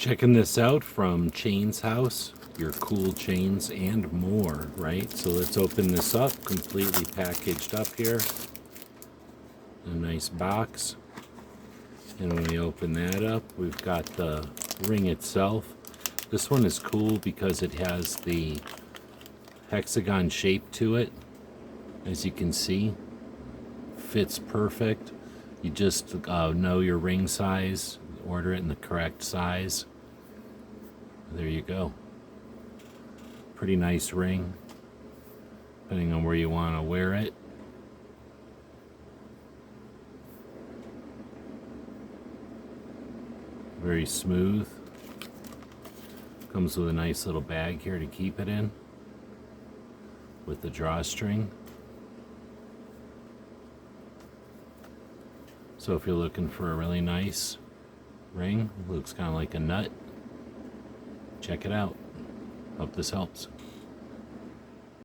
Checking this out from Chains House, your cool chains and more, right? So let's open this up, completely packaged up here. A nice box. And when we open that up, we've got the ring itself. This one is cool because it has the hexagon shape to it. As you can see, fits perfect. You just know your ring size, order it in the correct size. There you go. Pretty nice ring, depending on where you want to wear it. Very smooth. Comes with a nice little bag here to keep it in, with the drawstring. So if you're looking for a really nice ring, looks kind of like a nut, check it out. Hope this helps.